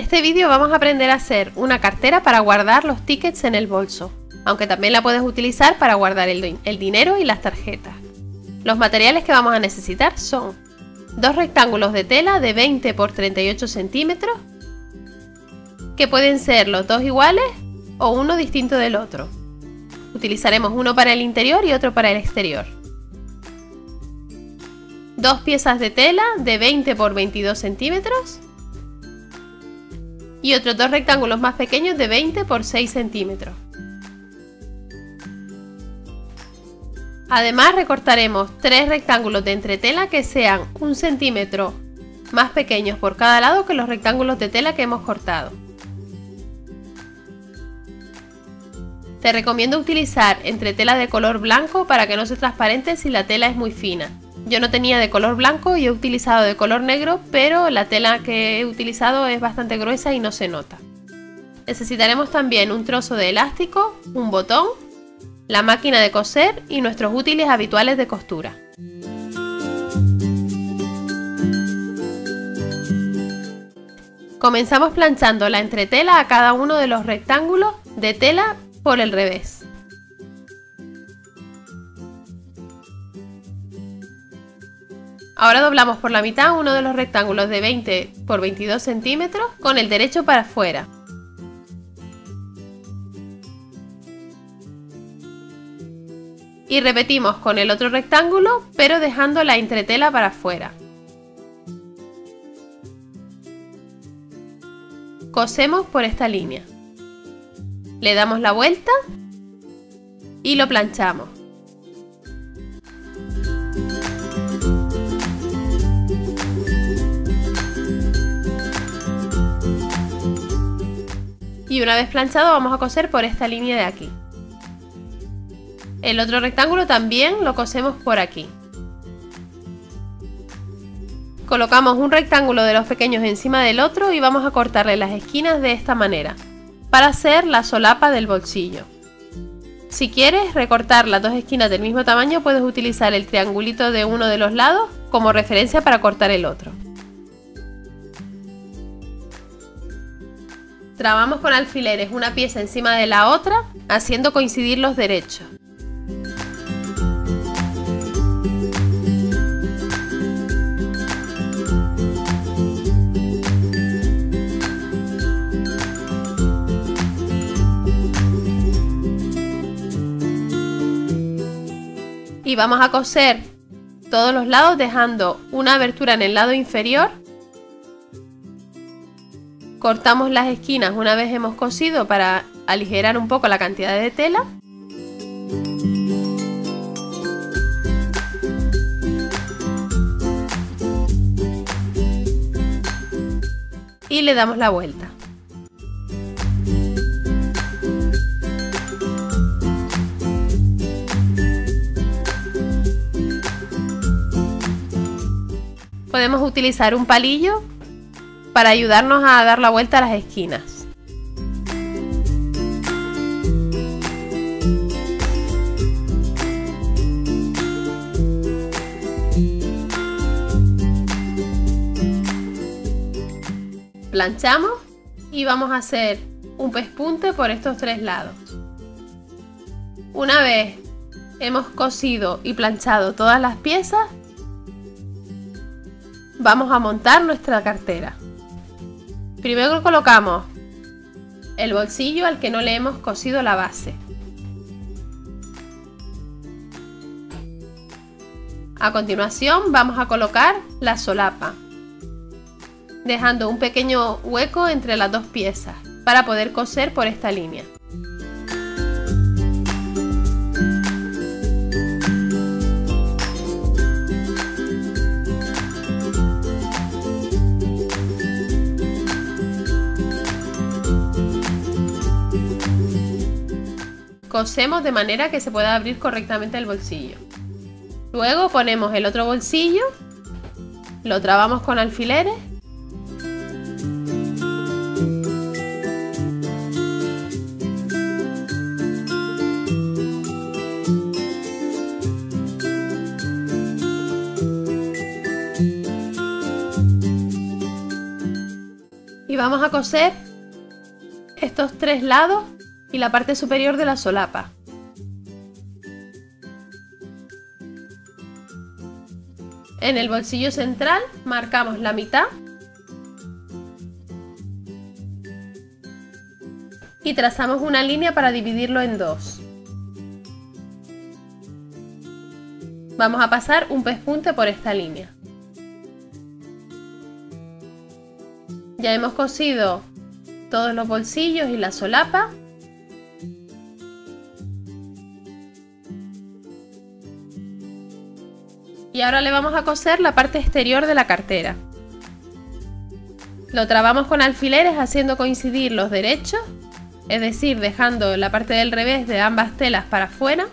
este vídeo vamos a aprender a hacer una cartera para guardar los tickets en el bolso, aunque también la puedes utilizar para guardar el dinero y las tarjetas. Los materiales que vamos a necesitar son dos rectángulos de tela de 20 por 38 centímetros, que pueden ser los dos iguales o uno distinto del otro. Utilizaremos uno para el interior y otro para el exterior. Dos piezas de tela de 20 por 22 centímetros y otros dos rectángulos más pequeños de 20 por 6 centímetros. Además recortaremos tres rectángulos de entretela que sean 1 centímetro más pequeños por cada lado que los rectángulos de tela que hemos cortado. Te recomiendo utilizar entretela de color blanco para que no se transparente si la tela es muy fina. Yo no tenía de color blanco y he utilizado de color negro, pero la tela que he utilizado es bastante gruesa y no se nota. Necesitaremos también un trozo de elástico, un botón, la máquina de coser y nuestros útiles habituales de costura. Comenzamos planchando la entretela a cada uno de los rectángulos de tela por el revés. Ahora doblamos por la mitad uno de los rectángulos de 20 por 22 centímetros con el derecho para afuera. Y repetimos con el otro rectángulo, pero dejando la entretela para afuera. Cosemos por esta línea. Le damos la vuelta y lo planchamos. Y una vez planchado vamos a coser por esta línea de aquí. El otro rectángulo también lo cosemos por aquí. Colocamos un rectángulo de los pequeños encima del otro y vamos a cortarle las esquinas de esta manera, para hacer la solapa del bolsillo. Si quieres recortar las dos esquinas del mismo tamaño, puedes utilizar el triangulito de uno de los lados como referencia para cortar el otro. Trabamos con alfileres una pieza encima de la otra, haciendo coincidir los derechos. Y vamos a coser todos los lados dejando una abertura en el lado inferior. Cortamos las esquinas una vez hemos cosido para aligerar un poco la cantidad de tela. Y le damos la vuelta. Podemos utilizar un palillo para ayudarnos a dar la vuelta a las esquinas. Planchamos y vamos a hacer un pespunte por estos tres lados. Una vez hemos cosido y planchado todas las piezas, vamos a montar nuestra cartera. Primero colocamos el bolsillo al que no le hemos cosido la base. A continuación vamos a colocar la solapa, dejando un pequeño hueco entre las dos piezas para poder coser por esta línea. Cosemos de manera que se pueda abrir correctamente el bolsillo. Luego ponemos el otro bolsillo, lo trabamos con alfileres Vamos a coser estos 3 lados y la parte superior de la solapa. En el bolsillo central marcamos la mitad y trazamos una línea para dividirlo en 2. Vamos a pasar un pespunte por esta línea. Ya hemos cosido todos los bolsillos y la solapa. Y ahora le vamos a coser la parte exterior de la cartera. Lo trabamos con alfileres haciendo coincidir los derechos, es decir, dejando la parte del revés de ambas telas para afuera.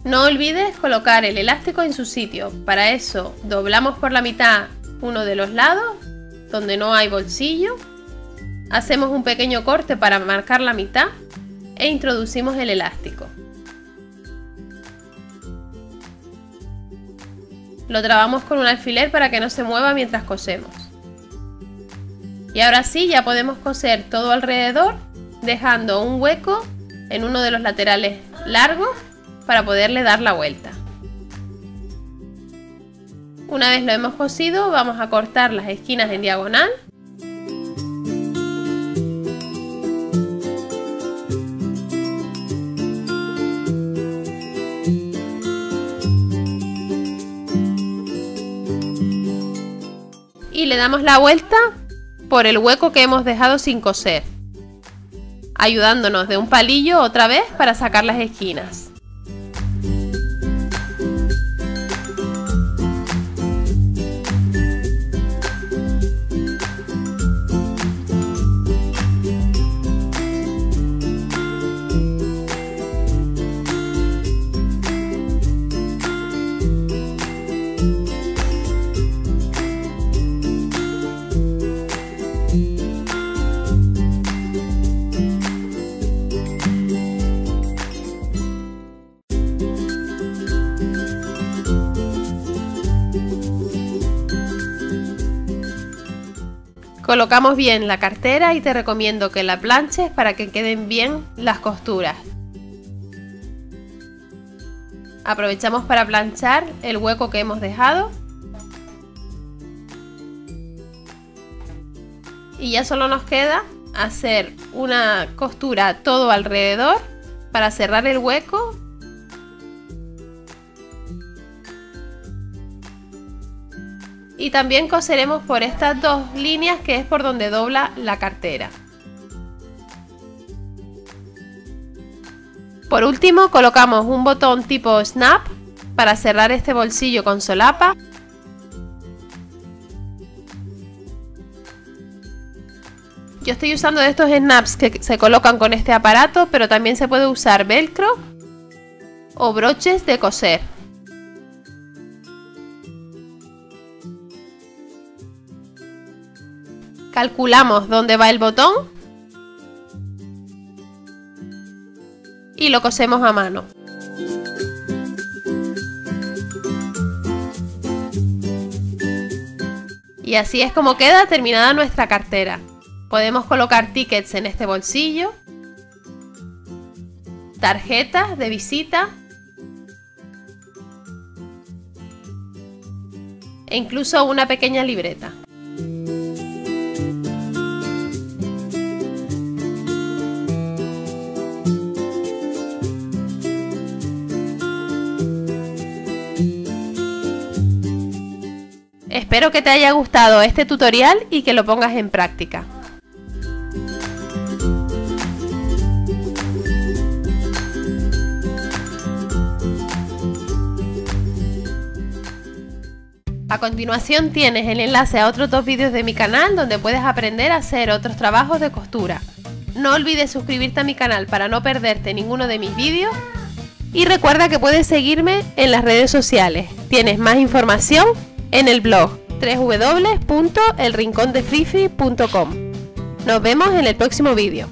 No olvides colocar el elástico en su sitio. Para eso doblamos por la mitad uno de los lados donde no hay bolsillo, hacemos un pequeño corte para marcar la mitad e introducimos el elástico. Lo trabamos con un alfiler para que no se mueva mientras cosemos. Y ahora sí, ya podemos coser todo alrededor, dejando un hueco en uno de los laterales largos para poderle dar la vuelta. Una vez lo hemos cosido, vamos a cortar las esquinas en diagonal. Y le damos la vuelta por el hueco que hemos dejado sin coser, ayudándonos de un palillo otra vez para sacar las esquinas. Colocamos bien la cartera y te recomiendo que la planches para que queden bien las costuras. Aprovechamos para planchar el hueco que hemos dejado. Y ya solo nos queda hacer una costura todo alrededor para cerrar el hueco. Y también coseremos por estas dos líneas que es por donde dobla la cartera. Por último colocamos un botón tipo snap para cerrar este bolsillo con solapa. Yo estoy usando de estos snaps que se colocan con este aparato, pero también se puede usar velcro o broches de coser. Calculamos dónde va el botón y lo cosemos a mano. Y así es como queda terminada nuestra cartera. Podemos colocar tickets en este bolsillo, tarjetas de visita e incluso una pequeña libreta. Espero que te haya gustado este tutorial y que lo pongas en práctica. A continuación tienes el enlace a otros 2 vídeos de mi canal donde puedes aprender a hacer otros trabajos de costura. No olvides suscribirte a mi canal para no perderte ninguno de mis vídeos y recuerda que puedes seguirme en las redes sociales. Tienes más información en el blog www.elrincondefrifi.com. Nos vemos en el próximo vídeo.